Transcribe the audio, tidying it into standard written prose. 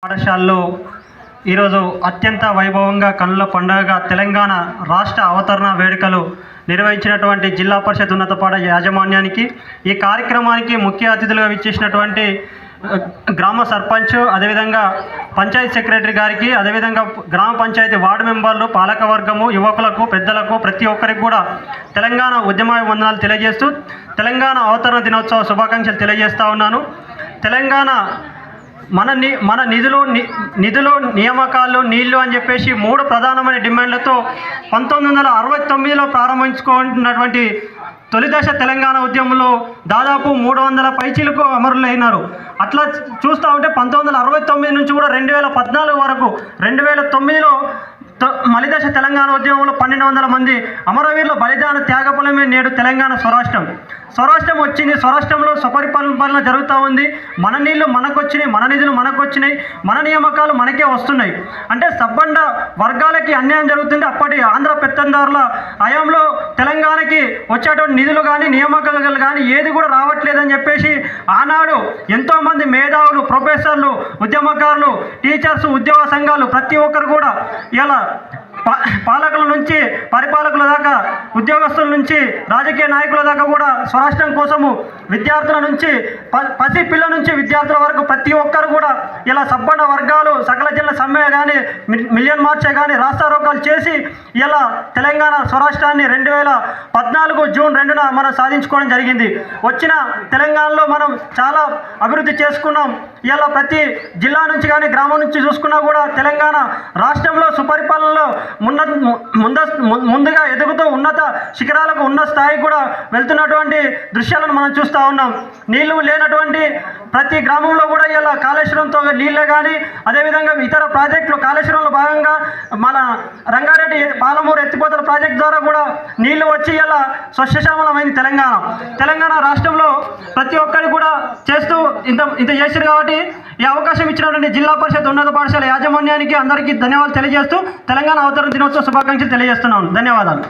పాఠశాలలో ఈరోజు అత్యంత వైభవంగా కన్నుల పండుగగా తెలంగాణ రాష్ట్ర అవతరణ వేడుకలు నిర్వహించినటువంటి జిల్లా పరిషత్ ఉన్నత పాఠశాల యాజమాన్యానికి, ఈ కార్యక్రమానికి ముఖ్య అతిథులుగా విచ్చేసినటువంటి గ్రామ సర్పంచ్, అదేవిధంగా పంచాయతీ సెక్రటరీ గారికి, అదేవిధంగా గ్రామ పంచాయతీ వార్డు మెంబర్లు, పాలకవర్గము, యువకులకు, పెద్దలకు, ప్రతి ఒక్కరికి కూడా తెలంగాణ ఉద్యమాభివందనాలు తెలియజేస్తూ తెలంగాణ అవతరణ దినోత్సవ శుభాకాంక్షలు తెలియజేస్తూ ఉన్నాను. తెలంగాణ మన నిధులు నియామకాలు నీళ్లు అని చెప్పేసి 3 ప్రధానమైన డిమాండ్లతో 1969లో ప్రారంభించుకున్నటువంటి తొలి దశ తెలంగాణ ఉద్యమంలో దాదాపు 300 పైచీలకు అమరులైనారు. అట్లా చూస్తూ ఉంటే 1969 నుంచి కూడా 2014 వరకు 2009లో మలిదశ తెలంగాణ ఉద్యమంలో 1200 మంది అమరవీరుల బలిదాన త్యాగఫలమే నేడు తెలంగాణ స్వరాష్ట్రం వచ్చింది. స్వరాష్ట్రంలో స్వపరిపాలన జరుగుతూ ఉంది. మన నీళ్లు మనకు వచ్చినాయి, మన నిధులు మనకు వచ్చినాయి, మన నియామకాలు మనకే వస్తున్నాయి. అంటే సబ్బండ వర్గాలకి అన్యాయం జరుగుతుంది. అప్పటి ఆంధ్ర పెత్తందారుల హయాంలో తెలంగాణకి వచ్చేటువంటి నిధులు కానీ నియామకాలు కానీ ఏది కూడా రావట్లేదని చెప్పేసి ఆనాడు ఎంతోమంది మేధావులు, ప్రొఫెసర్లు, ఉద్యమకారులు, టీచర్స్, ఉద్యోగ సంఘాలు ప్రతి ఒక్కరు కూడా ఇలా పాలకుల నుంచి పరిపాలకుల దాకా, ఉద్యోగస్తుల నుంచి రాజకీయ నాయకుల దాకా కూడా స్వరాష్ట్రం కోసము విద్యార్థుల నుంచి పసి పిల్లల నుంచి విద్యార్థుల వరకు ప్రతి ఒక్కరు కూడా ఇలా సబ్బండ వర్గాలు సకల జిల్లా సమ్మె కానీ మిలియన్ మార్చే కానీ రాస్తారోకాలు చేసి ఇలా తెలంగాణ స్వరాష్ట్రాన్ని 2014 జూన్ 2న మనం సాధించుకోవడం జరిగింది. వచ్చిన తెలంగాణలో మనం చాలా అభివృద్ధి చేసుకున్నాం. ఇలా ప్రతి జిల్లా నుంచి కానీ గ్రామం నుంచి చూసుకున్నా కూడా తెలంగాణ రాష్ట్రంలో సుపరిపాలనలో ముందుగా ఎదుగుతూ ఉన్నత శిఖరాలకు ఉన్న స్థాయికి కూడా వెళ్తున్నటువంటి దృశ్యాలను మనం చూస్తూ ఉన్నాం. నీళ్లు లేనటువంటి ప్రతి గ్రామంలో కూడా ఇలా కాళేశ్వరంతో నీళ్ళే కానీ, అదేవిధంగా ఇతర ప్రాజెక్టులు కాళేశ్వరంలో భాగంగా మన రంగారెడ్డి పాలమూరు ఎత్తిపోతల ప్రాజెక్టు ద్వారా కూడా నీళ్లు వచ్చి ఇలా స్వచ్ఛశ్యామలమైంది తెలంగాణ రాష్ట్రంలో ప్రతి ఒక్కరు కూడా చేస్తూ ఇంత చేశారు. కాబట్టి ఈ అవకాశం ఇచ్చినటువంటి జిల్లా పరిషత్ ఉన్నత పాఠశాల యాజమాన్యానికి అందరికీ ధన్యవాదాలు తెలియజేస్తూ తెలంగాణ అవతరణ దినోత్సవ శుభాకాంక్షలు తెలియజేస్తున్నాను. ధన్యవాదాలు.